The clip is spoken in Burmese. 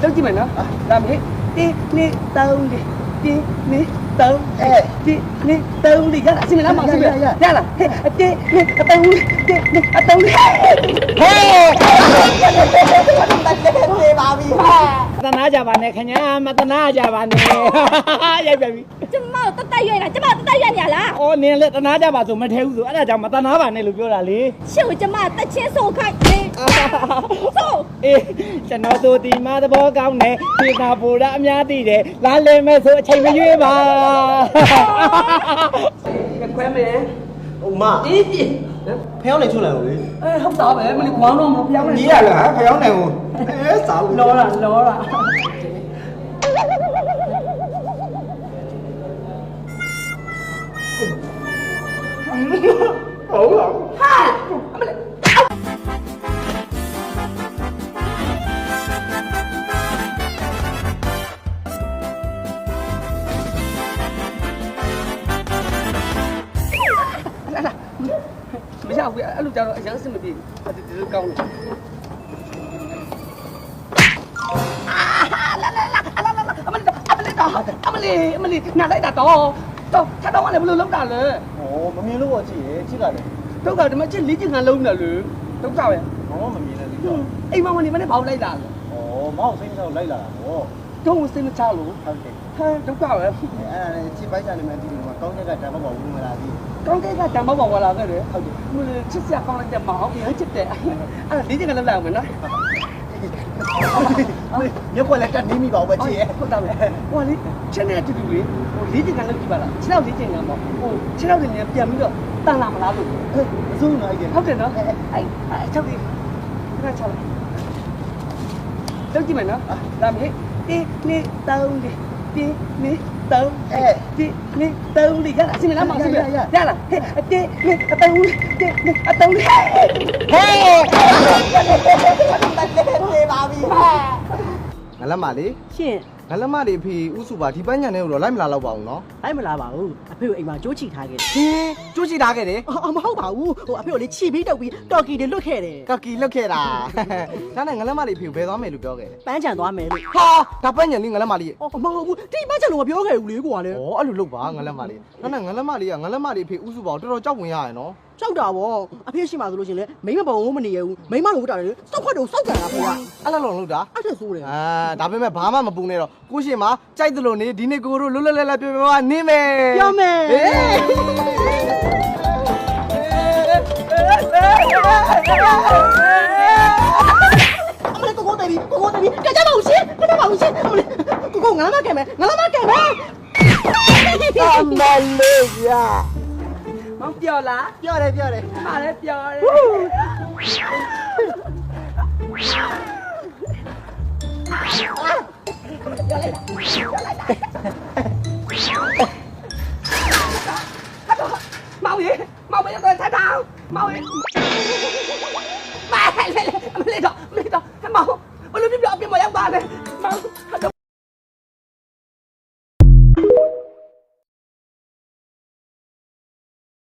လုပ်ကြည့်မယ်နော်ဒါမေး1 2 3 1 2 31 2 3ရလားအစင်လားမအစင်ရလားဟဲ့1 2 3 1 2 3ဟေးတနာကြပါနဲ့ခင်ဗျာမတနာကြပါနဲ့ရိုက်ပြန်ပြီကျမတို့တက်ရွက်လားကျမတို့တက်ရွက်နေရလားအော်နင်းလည်းတနာကြပါဆိုမထဲဘူးဆိုအဲ့ဒါကြောင့်မတနာပါနဲ့လို့ပြောတာလေရှေ့ကိုကျမတက်ချင်းဆိုခိုင်းတယ်ဆိုအေးကျွန်တော်တို့ဒီမှာသဘောကောင်းတယ်ဒီနာဘူရအများသိတယ်လာလည်မဲ့ဆိုအချိန်မရွေးပါခွဲမယ်ဟိုမအေးကြီးဖျောင်းနေချွတ်လိုက်လို့လေဟုတ်တာပဲမင်းကွာတော့မပြောင်းနဲ့ကြီးရလားဖျောင်းနေဟိုစားလို့လောတာဟုတ်လားဟာအမလေးမရဘူးအဲ့လိုကြတော့အရင်စမပြေဒီလိုကောင်းတယ်အမလေးနားလိုက်တာတော့ထပ်တော့လည်းဘယ်လိုလုပ်တာလဲဩမမြင်လို့ကြည့်ရကြည့်လိုက်ဒုက္ခဓမ္မချစ်လေးချင်ကလုံးနေလေဒုက္ခပဲဩမမြင်လည်းလေအိမ်မဝင်နေမနဲ့ဘာလိုက်တာလဲဩမောက်စိမ့်တော့လိုက်လာတာဗောတော့စိတ်မချလို့ဟုတ်တယ်ဟမ်ဒုက္ခပဲအဲ့ဒါလည်းချစ်ပိုက်ချနေမှဒီမှာကောင်းချက်ကတမ်းမပေါ့ဘူးမလားဒီကောင်းချက်ကတမ်းမပေါ့ဝလာခဲ့တယ်ဟုတ်တယ်မလို့ချစ်စရာကောင်းလိုက်တဲ့မအောင်ပြန်ချစ်တယ်အဲ့လေးချင်ကလုံးလာမယ်နော်မြက်ွက်လည်းတက်နေမိပါဘူးပဲချစ်ရဲ့ဟုတ်တာပဲဟိုလေချက်နဲ့တူတူလေးဟိုလေးချင်ကလုံးကြည့်ပါလားခြေထောက်လေးချင်ကပေါ့ဟိုခြေထောက်တွေပြန်ပြီးတော့တန်လာမလားလို့အစိုးနိုင်တယ်ဟုတ်တယ်နော်အဲ့ချက်လေးခဏချလိုက်လုပ်ကြည့်မယ်နော်ဒါမေး1 2 3 1 2 31 2 3ရလားအစင်လားမအစင်ရလားဟဲ့1 2 3 1 2 3ဟေးငလမ်းမလေးရှင်ငလမ်းမလေးဖေဥစုပါဒီပန်းညံတဲ့ကိုတော့လိုက်မလာတော့ပါဘူးနော်လိုက်မလာပါဘူးအဖေကိုအိမ်မှာကြိုးချီထားခဲ့တယ်ဟင်းကြိုးချီထားခဲ့တယ်မဟုတ်ပါဘူးဟိုအဖေကိုလေချီပြီးတုပ်ပြီးတော်ကီတွေလွတ်ခဲ့တယ်တော်ကီလွတ်ခဲ့တာဒါနဲ့ငလမ်းမလေးဖေကိုဘယ်သွားမယ်လို့ပြောခဲ့တယ်ပန်းချံသွားမယ်လို့ဟာဒါပန်းညံလေးငလမ်းမလေးမဟုတ်ဘူးဒီပန်းချံတော့မပြောခဲ့ဘူးလေကွာလေဩအဲ့လိုလုပ်ပါငလမ်းမလေးဒါနဲ့ငလမ်းမလေးကငလမ်းမလေးဖေဥစုပါကိုတော်တော်ကြောက်ဝင်ရရနော်ကြောက်တာဗောအဖေရှိမှဆိုလို့ရှင်လေမိမပုံမနေရဘူးမိမလို့တာလေစောက်ခွက်တော့စောက်ကြတာဖေကအဲ့လိုလုပ်တာအဲ့ဒါဆိုတယ်ဒါပေမဲ့ဘာမှမပူနဲ့တော့ကိုရှင်မှာကြိုက်တယ်လို့နေဒီနေ့ကိုတို့လွတ်လွတ်လပ်လပ်ပြောပြောနေမယ်ပြောမယ်အမလေးကိုတေးပြီးကြကြပါဦးရှင်ကိုငါမကဲမယ်အမလေးရမောင်ပြောလားပြောတယ်မလည်းပြောတယ်